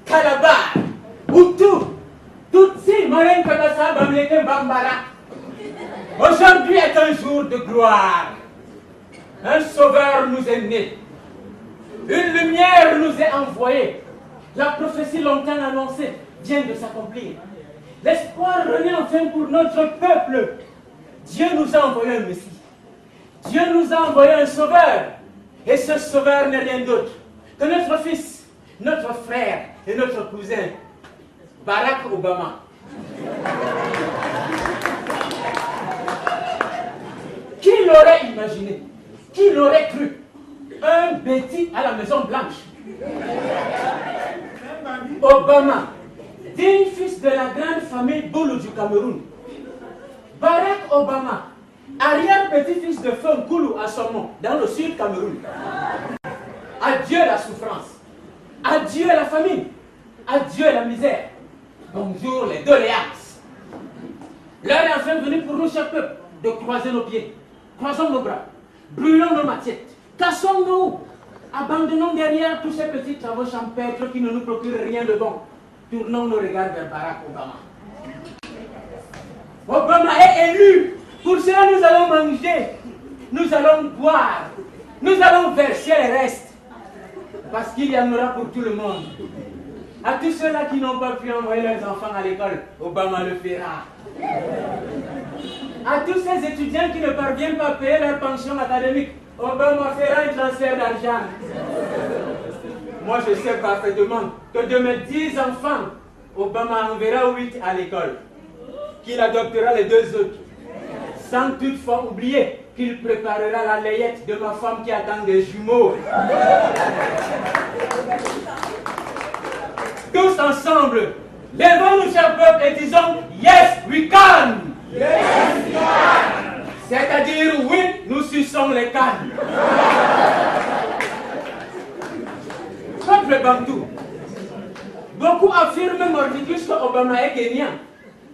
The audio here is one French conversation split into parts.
Calabar, Hutu, Tutsi, Moren Kabasa, Bamleke, Bambara. Aujourd'hui est un jour de gloire. Un sauveur nous est né. Une lumière nous est envoyée. La prophétie longtemps annoncée vient de s'accomplir. L'espoir renaît enfin pour notre peuple. Dieu nous a envoyé un Messie. Dieu nous a envoyé un sauveur. Et ce sauveur n'est rien d'autre que notre fils, notre frère et notre cousin, Barack Obama. Qui l'aurait imaginé? Qui l'aurait cru? Un Betty à la Maison Blanche. Obama, digne fils de la grande famille Boulou du Cameroun. Barack Obama, arrière-petit-fils de Fonkoulou à Somon, dans le sud Cameroun. Adieu la souffrance. Adieu la famine. Adieu la misère. Bonjour les doléances. L'heure est enfin venue pour nous, chers peuples, de croiser nos pieds. Croisons nos bras. Brûlons nos machettes. Cassons-nous. Abandonnons derrière tous ces petits travaux champêtres qui ne nous procurent rien de bon. Tournons nos regards vers Barack Obama. Obama est élu. Pour cela, nous allons manger. Nous allons boire. Nous allons verser les restes. Parce qu'il y en aura pour tout le monde. À tous ceux-là qui n'ont pas pu envoyer leurs enfants à l'école, Obama le fera. À tous ces étudiants qui ne parviennent pas à payer leur pension académique, Obama fera un transfert d'argent. Moi, je sais parfaitement que de mes 10 enfants, Obama enverra 8 à l'école, qu'il adoptera les 2 autres, sans toutefois oublier qu'il préparera la layette de ma femme qui attend des jumeaux. Tous ensemble, levons-nous, chers peuples, et disons « Yes, we can !» Yes, we can! C'est-à-dire « Oui, nous suçons les cannes !» Peuple bantou, beaucoup affirment mordicus que Obama est kenyan.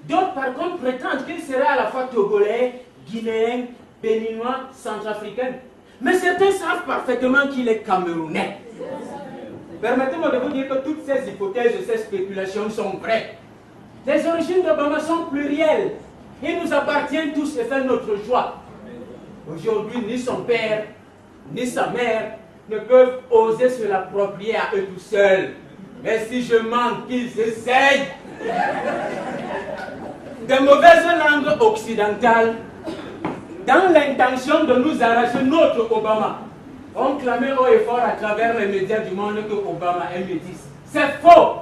D'autres, par contre, prétendent qu'il serait à la fois togolais, guinéen, béninois, centrafricain. Mais certains savent parfaitement qu'il est camerounais. Permettez-moi de vous dire que toutes ces hypothèses et ces spéculations sont vraies. Les origines d'Obama sont plurielles. Il nous appartient tous et fait notre choix. Aujourd'hui, ni son père, ni sa mère ne peuvent oser se l'approprier à eux tout seuls. Mais si je manque qu'ils essayent, de mauvaises langues occidentales, dans l'intention de nous arracher notre Obama, ont clamé haut et fort à travers les médias du monde que Obama est métis. C'est faux!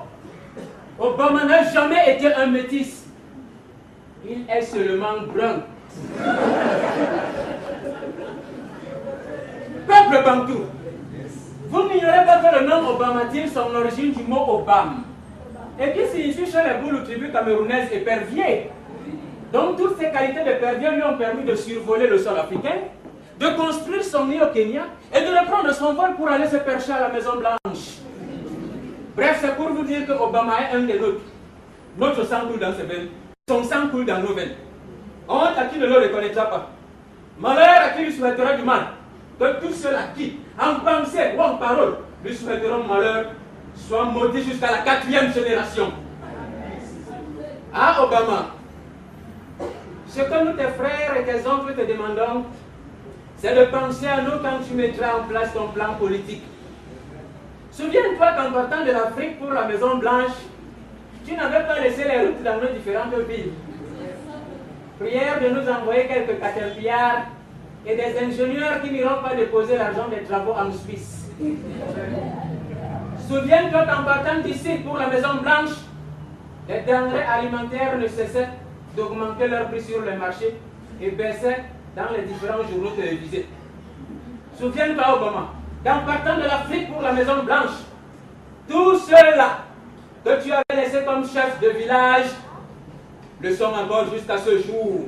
Obama n'a jamais été un métis. Il est seulement brun. Peuple bantou, vous n'ignorez pas que le nom Obama tire son origine du mot Obama, et qui signifie chez les Boulou tribus camerounaises épervier. Donc toutes ces qualités d'épervier lui ont permis de survoler le sol africain, de construire son nid au Kenya et de reprendre son vol pour aller se percher à la Maison Blanche. Bref, c'est pour vous dire que Obama est un des nôtres. Notre sang coule dans ses veines, son sang coule dans nos veines. Honte à qui ne le reconnaîtra pas. Malheur à qui lui souhaitera du mal. Que tous ceux-là qui, en pensée ou en parole, lui souhaiteront malheur, soient maudits jusqu'à la 4e génération. Ah, Obama, ce que nous, tes frères et tes oncles, te demandons, c'est de penser à nous quand tu mettras en place ton plan politique. Souviens-toi qu'en partant de l'Afrique pour la Maison Blanche, tu n'avais pas laissé les routes dans nos différentes villes. Prière de nous envoyer quelques caterpillars et des ingénieurs qui n'iront pas déposer l'argent des travaux en Suisse. Souviens-toi qu'en partant d'ici pour la Maison Blanche, les denrées alimentaires ne cessaient d'augmenter leur prix sur le marché et baissaient dans les différents journaux télévisés. Souviens-toi, Obama, qu'en partant de l'Afrique pour la Maison Blanche, tous ceux-là que tu avais laissés comme chefs de village le sont encore jusqu'à ce jour.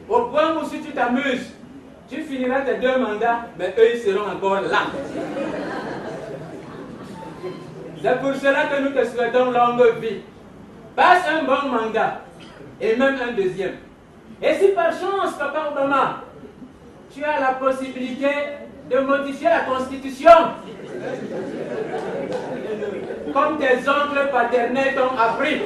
Au point où si tu t'amuses, tu finiras tes 2 mandats, mais eux ils seront encore là. C'est pour cela que nous te souhaitons longue vie. Passe un bon mandat, et même un deuxième. Et si par chance, Papa Obama, tu as la possibilité de modifier la Constitution, comme tes oncles paternels t'ont appris.